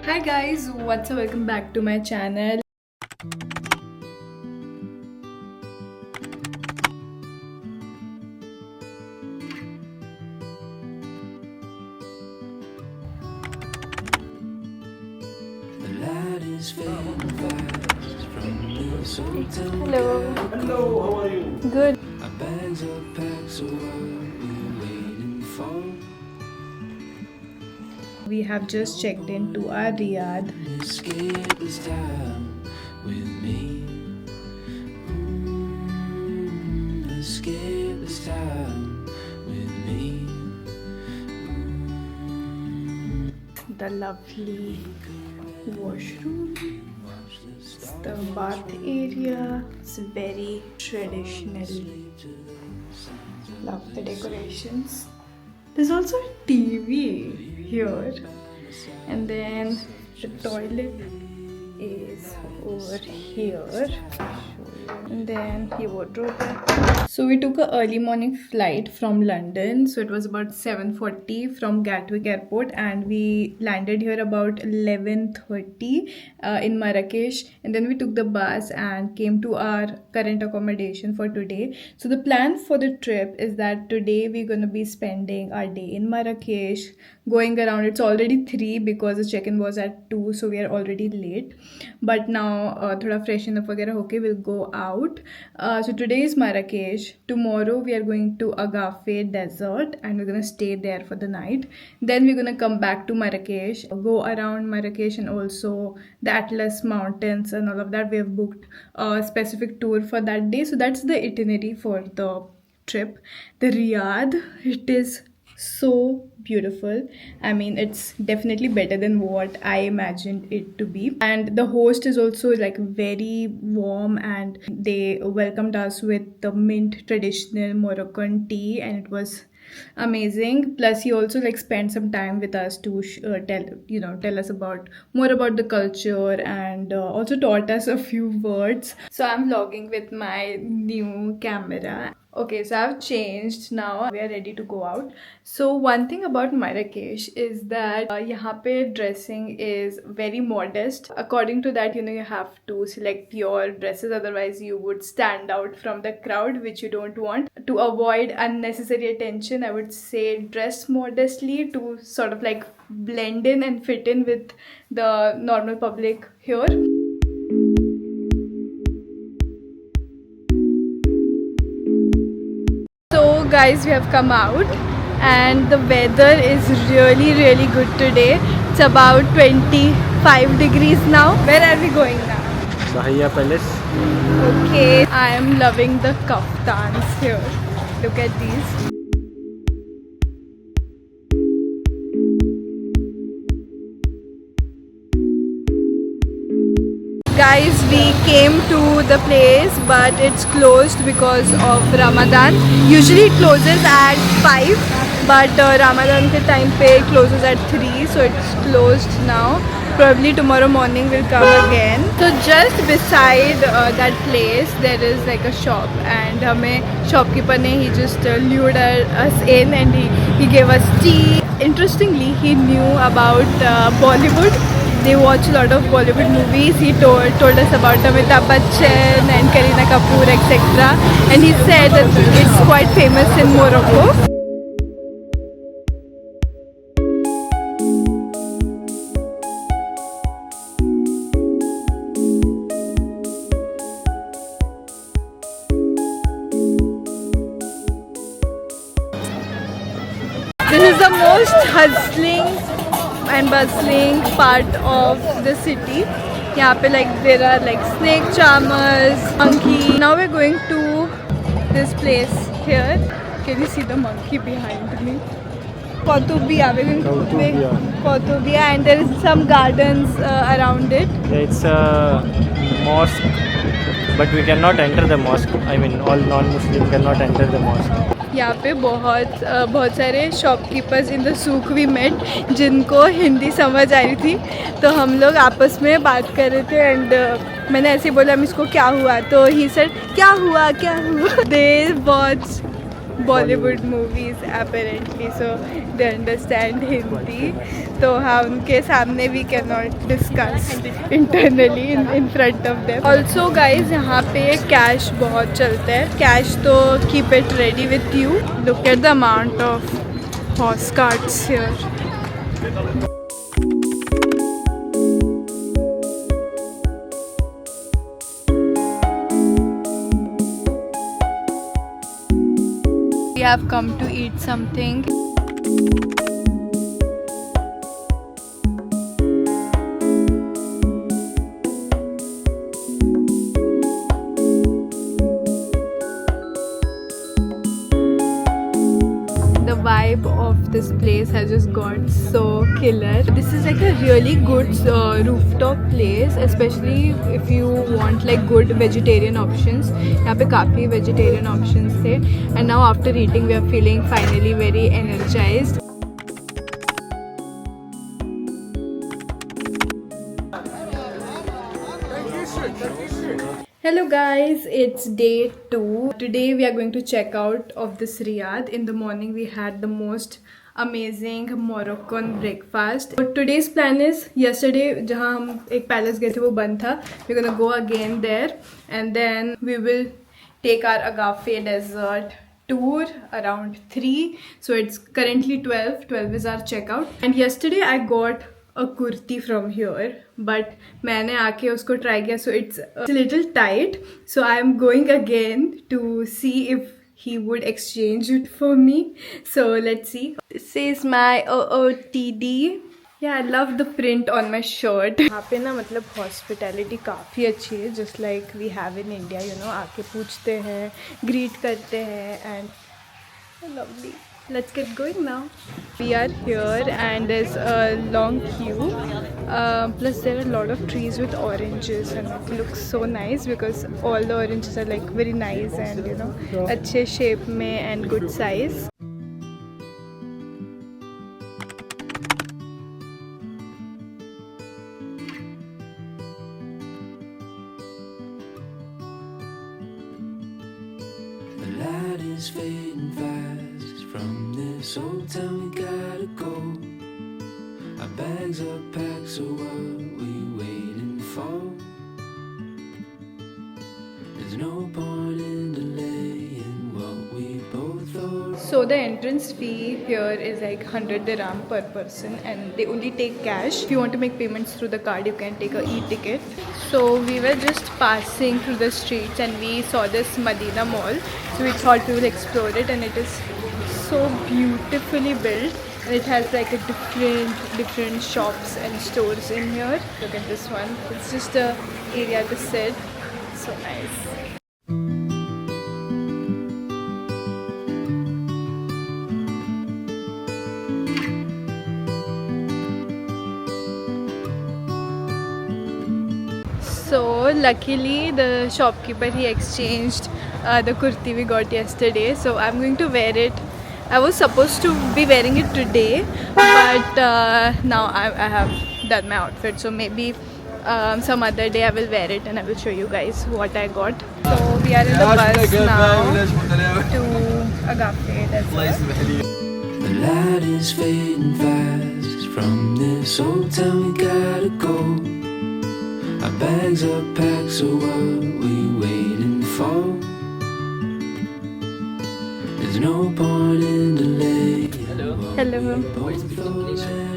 Hi guys, what's up? Welcome back to my channel. Hello. Hello, how are you? Good. Our bags are packed, so what we're waiting for. We have just checked into our Riyadh. Escape this time with me. Escape this time with me. The lovely washroom. It's the bath area. It's very traditional. Love the decorations. There's also a TV here. And then the toilet is over here. And then the wardrobe. So we took an early morning flight from London. So it was about 7:40 from Gatwick Airport, and we landed here about 11:30 in Marrakesh. And then we took the bus and came to our current accommodation for today. So the plan for the trip is that today we're gonna be spending our day in Marrakesh, going around. It's already 3 because the check-in was at 2, so we are already late. But now thoda freshen up वगैरह होके we'll go out. So today is Marrakesh. Tomorrow we are going to Agafay Desert and we're gonna stay there for the night. Then we're gonna come back to Marrakesh, go around Marrakesh and also the Atlas Mountains and all of that. We have booked a specific tour for that day. So that's the itinerary for the trip. The Riyadh, it is so beautiful. I mean, it's definitely better than what I imagined it to be. And the host is also like very warm, and they welcomed us with the mint traditional Moroccan tea, and it was amazing. Plus he also like spent some time with us to tell us about more about the culture, and also taught us a few words. So I'm vlogging with my new camera. Okay, so I've changed now. We are ready to go out. So one thing about Marrakesh is that यहाँ पे dressing is very modest. According to that, you have to select your dresses, otherwise you would stand out from the crowd, which you don't want. To avoid unnecessary attention, I would say dress modestly to sort of like blend in and fit in with the normal public here. So guys, we have come out and the weather is really good today. It's about 25 degrees now. Where are we going now? Bahia Palace. Okay, I am loving the kaftans here. Look at these. Guys, we came to the place but it's closed because of Ramadan. Usually it closes at 5 but Ramadan ke time pe closes at 3, so it's closed now. Probably tomorrow morning we'll come again. So just beside that place there is like a shop, and hame shopkeeper ne he just lured us in and he gave us tea. Interestingly, he knew about Bollywood. They watch a lot of Bollywood movies. He told us about Amitabh Bachchan and Kareena Kapoor, etc. And he said that it's quite famous in Morocco. This is the most hustling and bustling part of the city. यहाँ पे like there are like snake charmers, monkey. Now we're going to this place here. Can you see the monkey behind me? Koutoubia. We're going to Koutoubia, and there is some gardens around it. Yeah, it's a mosque, but we cannot enter the mosque. I mean, all non-Muslim cannot enter the mosque. यहाँ पे बहुत सारे shopkeepers in the souk we met जिनको हिंदी समझ आ रही थी, तो हम लोग आपस में बात कर रहे थे. एंड मैंने ऐसे बोला हम इसको क्या हुआ, तो ही सेड क्या हुआ they watch Bollywood movies apparently, so they understand Hindi. तो हाँ उनके सामने we cannot discuss internally in front of them. Also guys यहाँ पे cash बहुत चलता है. Cash तो keep it ready with you. Look at the amount of horse carts here. We have come to eat something. The vibe of this place has just got so killer. This is like a really good rooftop place, especially if you want like good vegetarian options. यहाँ पे काफ़ी vegetarian options थे. And now after eating we are feeling finally very energized. Hello guys, it's day 2. Today we are going to check out of this Riyadh. In the morning we had the most amazing Moroccan breakfast. So today's plan is, yesterday जहाँ हम एक palace गए थे वो बंद था. We're gonna go again there and then we will take our Agafe Desert tour around 3. So it's currently 12. 12 is our checkout. And yesterday I got a kurti from here, but मैंने आके उसको try किया, so it's a little tight. So I am going again to see if he would exchange it for me. So let's see. This is my OOTD. Yeah, I love the print on my shirt. यहाँ पे ना मतलब hospitality काफ़ी अच्छी है, just like we have in India. You know, आके पूछते हैं, greet करते हैं, and lovely. Let's get going now. We are here and there's a long queue. Plus there are a lot of trees with oranges and it looks so nice because all the oranges are like very nice and you know अच्छे shape में and good size. The light is fading fast. From this old town we gotta go. Our bags are packed, so what we waiting for? There's no point in delaying what we both are. So the entrance fee here is like 100 dirham per person and they only take cash. If you want to make payments through the card, you can take a e-ticket. So we were just passing through the streets and we saw this Medina Mall. So we thought we will explore it and it is so beautifully built and it has like a different shops and stores in here. Look at this one. It's just a area to sit. So nice. So luckily the shopkeeper he exchanged the kurti we got yesterday, so I'm going to wear it. I was supposed to be wearing it today, but now I have done my outfit, so maybe some other day I will wear it and I will show you guys what I got. So we are in the bus now to Agafe Desert. The light is fading fast. From this old town we gotta go. Our bags are packed, so what we waiting for? There's no point in delaying. Hello.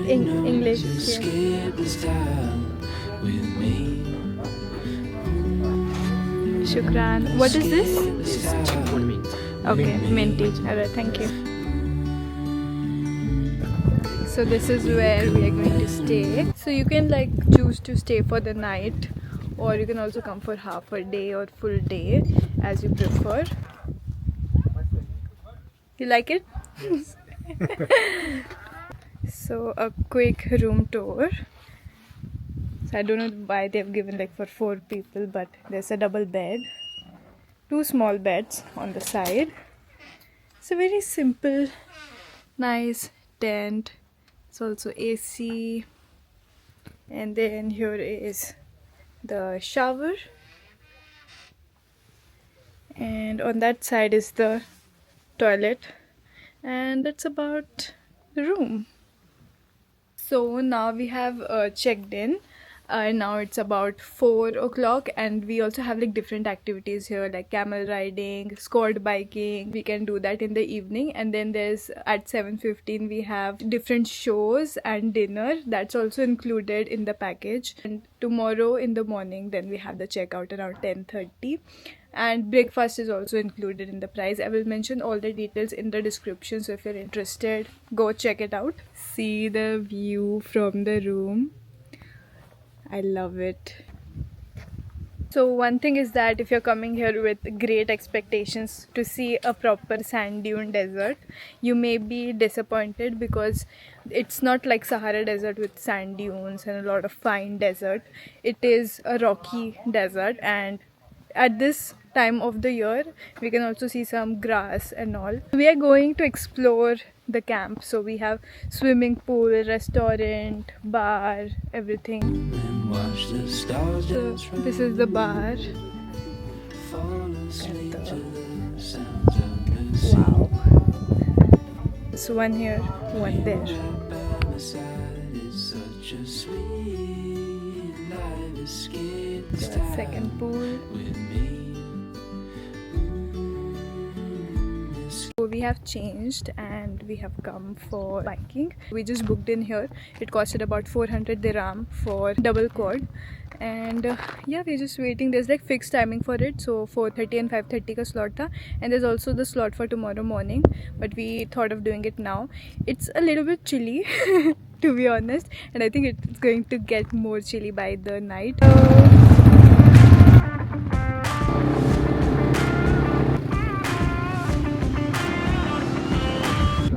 English. Yeah. Skip this time with me. Shukran. What is this? Okay, minty. Alright, thank you. So this is where we are going to stay. So you can like choose to stay for the night or you can also come for half a day or full day as you prefer. You like it? Yes. So a quick room tour. So I don't know why they've given like for 4 people, but there's a double bed, 2 small beds on the side. It's a very simple, nice tent. It's also AC. And then here is the shower. And on that side is the toilet, and that's about the room. So now we have checked in. Now it's about 4 o'clock, and we also have like different activities here, like camel riding, squad biking. We can do that in the evening, and then there's at 7:15 we have different shows and dinner. That's also included in the package. And tomorrow in the morning, then we have the checkout around 10:30. And breakfast is also included in the price. I will mention all the details in the description, so if you're interested, go check it out. See the view from the room. I love it. So one thing is that if you're coming here with great expectations to see a proper sand dune desert, you may be disappointed, because it's not like Sahara Desert with sand dunes and a lot of fine desert. It is a rocky desert, and at this time of the year we can also see some grass and all. We are going to explore the camp, so we have swimming pool, restaurant, bar, everything. Watch the stars dance So this is the bar. fall asleep to the sounds of the sea. Wow. So one here, one there. By my side is such a sweet life escape. This time Second pool. with me. So we have changed and we have come for biking. We just booked in here. It costed about 400 dirham for double quad. And yeah, we're just waiting. There's like fixed timing for it, so 4:30 and 5:30 ka slot tha. And there's also the slot for tomorrow morning, but we thought of doing it now. It's a little bit chilly to be honest, and I think it's going to get more chilly by the night.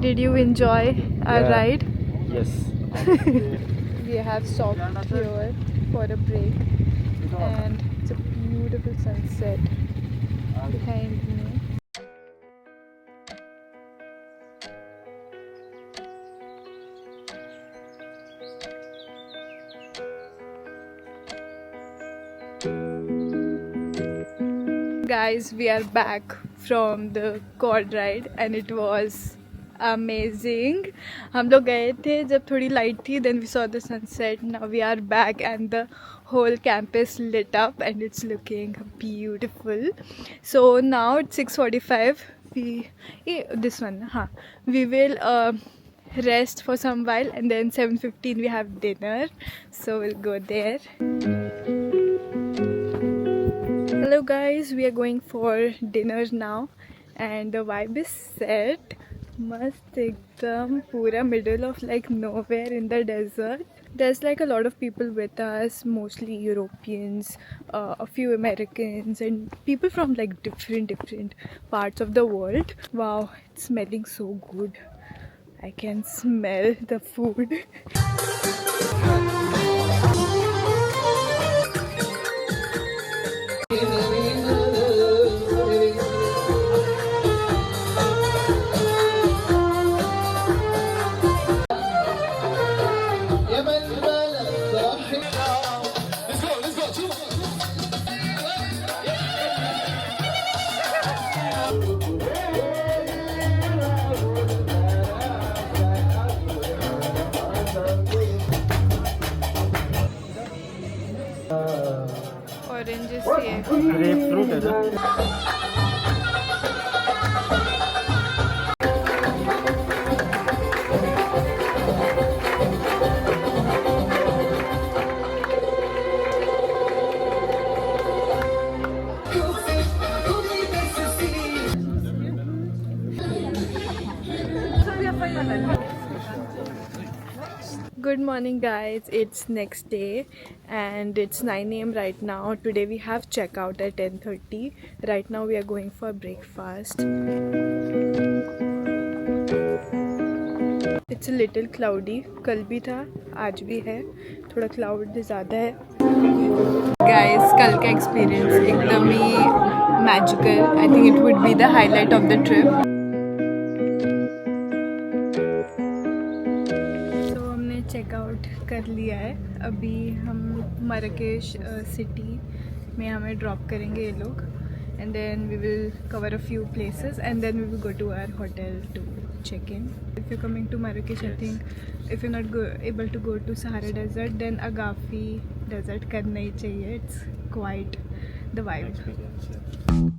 Did you enjoy our ride? Yes. We have stopped here for a break, and it's a beautiful sunset behind me. Guys, we are back from the quad ride and it was amazing. हम लोग गए थे जब थोड़ी light थी, then we saw the sunset. Now we are back and the whole campus lit up and it's looking beautiful. So now it's 6:45. This one, we will rest for some while, and then 7:15 we have dinner, so we'll go there. Hello guys, we are going for dinner now and the vibe is set. Mast ekdam, pura middle of like nowhere in the desert. There's like a lot of people with us, mostly Europeans, a few Americans and people from like different parts of the world. Wow, it's smelling so good. I can smell the food. Oranges here. Grapefruit है ना? Good morning guys, it's next day and it's 9 AM right now. Today we have checkout at 10:30. Right now we are going for breakfast. It's a little cloudy. कल भी था, आज भी है. थोड़ा cloud ज़्यादा है. Guys, कल का experience एकदम ही magical. I think it would be the highlight of the trip. Check out कर लिया है. अभी हम मरकेश सिटी में हमें ड्रॉप करेंगे ये लोग and then we will cover a few places, and then we will go to our hotel to check in. If you're coming to Marrakesh, I think if you're not able to go to Sahara Desert, then Agafi Desert karna hi chahiye. It's quite the vibe. Experience, yeah.